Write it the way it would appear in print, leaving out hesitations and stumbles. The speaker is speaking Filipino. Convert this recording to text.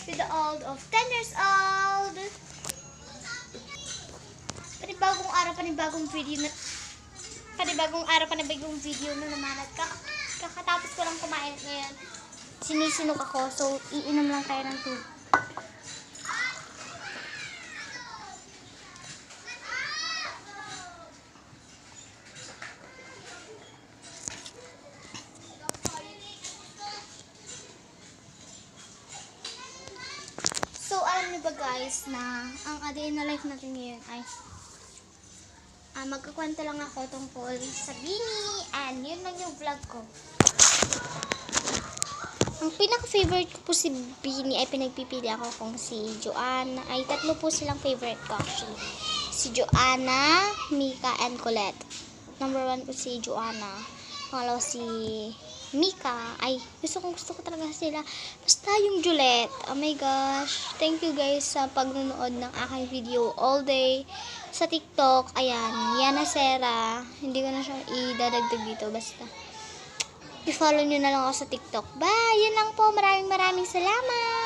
with the old of 10 years old. Panibagong araw, panibagong video na naman at kakatapos ko lang kumain ngayon. Sinisinok ako, so iinom lang tayo ng tubig. So, alam niyo ba guys na ang a day in the life natin ngayon ay magkakwento lang ako tungkol sa Bini, and yun lang yung vlog ko. Ang pinaka-favorite ko po si Bini ay pinagpipili ako kung si Joanna. Ay, tatlo po silang favorite ko actually. Si Joanna, Mika, and Colette. Number 1 po si Joanna. Pangalawa si Mika. Ay, gusto ko talaga sila. Basta yung Juliet. Oh my gosh. Thank you guys sa pagnunood ng aking video all day. Sa TikTok, ayan, Yana Sera. Hindi ko na siya idadagdag dito. Basta i-follow nyo na lang ako sa TikTok. Bye! Yun lang po. Maraming salamat!